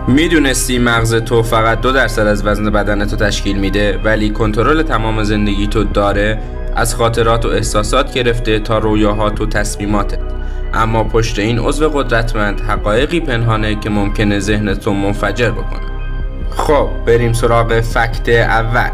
میدونستی مغز تو فقط 2% از وزن بدنتو تشکیل میده ولی کنترل تمام زندگی تو داره، از خاطرات و احساسات گرفته تا رویاهات و تصمیماتت. اما پشت این عضو قدرتمند حقایقی پنهانه که ممکنه ذهنتو منفجر بکنه. خب بریم سراغ فکت اول.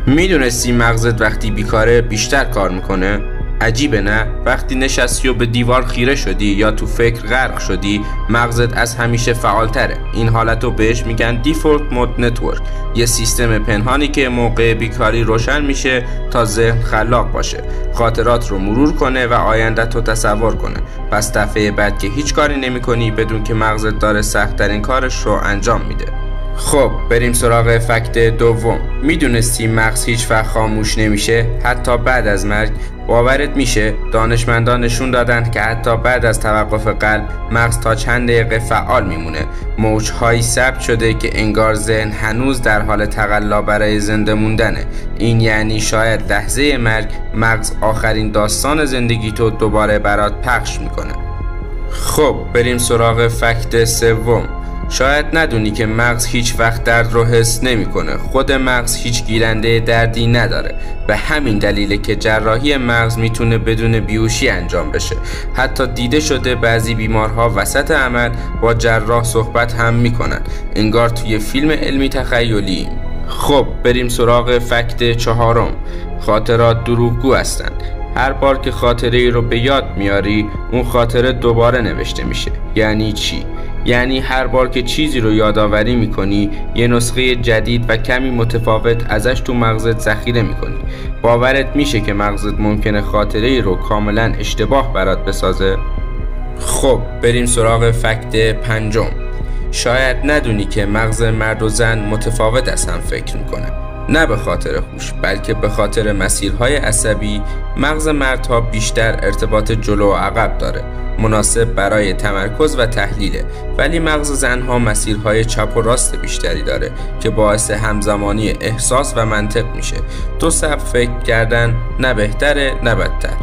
میدونستی مغزت وقتی بیکاره بیشتر کار میکنه؟ عجیبه نه؟ وقتی نشستی و به دیوار خیره شدی یا تو فکر غرق شدی، مغزت از همیشه فعالتره. این حالتو بهش میگن دیفولت مود نتورک، یه سیستم پنهانی که موقع بیکاری روشن میشه تا ذهن خلاق باشه، خاطرات رو مرور کنه و آیندت رو تصور کنه. پس دفعه بعد که هیچ کاری نمی کنی بدون که مغزت داره سخت‌ترین کارش رو انجام میده. خب بریم سراغ فکت دوم. میدونستی مغز هیچ وقت خاموش نمیشه حتی بعد از مرگ؟ باورت میشه؟ دانشمندان نشون دادن که حتی بعد از توقف قلب مغز تا چند دقیقه فعال میمونه. موجهایی ثبت شده که انگار ذهن هنوز در حال تقلا برای زنده موندنه. این یعنی شاید لحظه مرگ مغز آخرین داستان زندگی تو دوباره برات پخش میکنه. خب بریم سراغ فکت سوم. شاید ندونی که مغز هیچ وقت درد رو حس نمیکنه. خود مغز هیچ گیرنده دردی نداره. به همین دلیله که جراحی مغز میتونه بدون بیهوشی انجام بشه. حتی دیده شده بعضی بیمارها وسط عمل با جراح صحبت هم میکنن، انگار توی فیلم علمی تخیلی. خب بریم سراغ فکت چهارم. خاطرات دروغگو هستن. هر بار که خاطره ای رو به یاد میاری، اون خاطره دوباره نوشته میشه. یعنی چی؟ یعنی هر بار که چیزی رو یادآوری میکنی، یه نسخه جدید و کمی متفاوت ازش تو مغزت ذخیره میکنی. باورت میشه که مغزت ممکنه خاطره ای رو کاملا اشتباه برات بسازه؟ خب بریم سراغ فکت پنجم. شاید ندونی که مغز مرد و زن متفاوت از هم فکر میکنه. نه به خاطر هوش، بلکه به خاطر مسیرهای عصبی. مغز مردها بیشتر ارتباط جلو و عقب داره، مناسب برای تمرکز و تحلیله، ولی مغز زنها مسیرهای چپ و راست بیشتری داره که باعث همزمانی احساس و منطق میشه. دو سبک فکر کردن، نه بهتره نه بدتر.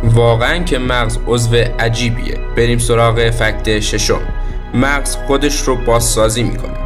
واقعا که مغز عضو عجیبیه. بریم سراغ فکت ششم. مغز خودش رو بازسازی میکنه.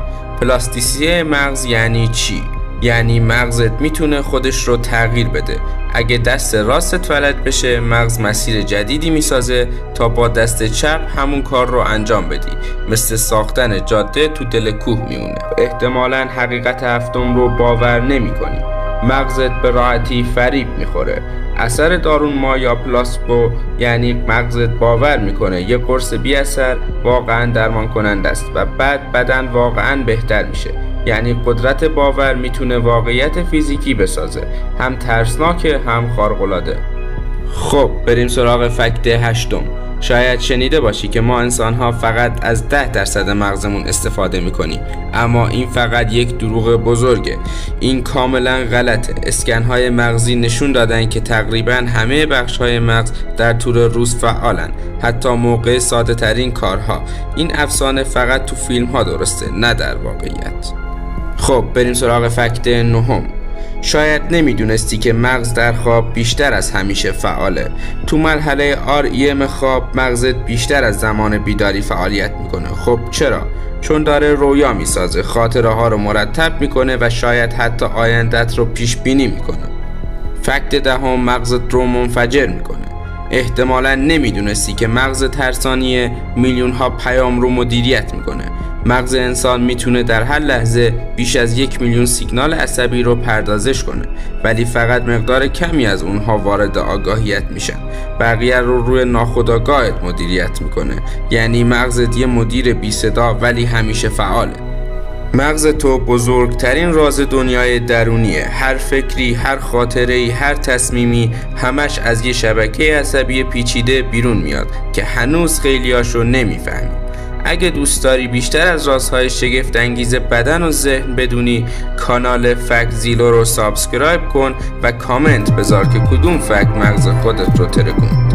پلاستیسیته مغز یعنی چی؟ یعنی مغزت میتونه خودش رو تغییر بده. اگه دست راستت فلج بشه، مغز مسیر جدیدی میسازه تا با دست چپ همون کار رو انجام بدی. مثل ساختن جاده تو دل کوه میمونه. احتمالاً حقیقت هفتم رو باور نمی کنی. مغزت به راحتی فریب میخوره. اثر دارون یا پلاسبو، یعنی مغزت باور میکنه یه قرص بی اثر واقعا درمان کننده است و بعد بدن واقعا بهتر میشه. یعنی قدرت باور میتونه واقعیت فیزیکی بسازه، هم ترسناکه هم خارق‌العاده. خب بریم سراغ فکت هشتم. شاید شنیده باشی که ما انسان‌ها فقط از 10% مغزمون استفاده می‌کنیم، اما این فقط یک دروغ بزرگه. این کاملا غلطه. اسکن‌های مغزی نشون دادن که تقریباً همه بخش‌های مغز در طول روز فعالن، حتی موقع ساده‌ترین کارها. این افسانه فقط تو فیلم‌ها درسته، نه در واقعیت. خب بریم سراغ فکت نهم. شاید نمیدونستی که مغز در خواب بیشتر از همیشه فعاله. تو مرحله REM خواب مغزت بیشتر از زمان بیداری فعالیت میکنه. خب چرا؟ چون داره رویا میسازه، خاطره ها رو مرتب میکنه و شاید حتی آیندت رو پیش بینی میکنه. فکت دهم. مغزت رو منفجر میکنه. احتمالاً نمیدونستی که مغزت هر ثانیه میلیون ها پیام رو مدیریت میکنه. مغز انسان میتونه در هر لحظه بیش از 1 میلیون سیگنال عصبی رو پردازش کنه، ولی فقط مقدار کمی از اونها وارد آگاهیت میشن. بقیه رو روی ناخودآگاهت مدیریت میکنه. یعنی مغزت یه مدیر بی صدا ولی همیشه فعاله. مغز تو بزرگترین راز دنیای درونیه. هر فکری، هر خاطره‌ای، هر تصمیمی، همش از یه شبکه عصبی پیچیده بیرون میاد که هنوز خیلیاشو نمیفهمیم. اگه دوست داری بیشتر از رازهای شگفت انگیز بدن و ذهن بدونی، کانال فکت زیلو رو سابسکرایب کن و کامنت بذار که کدوم فکت مغز خودت رو ترکوند.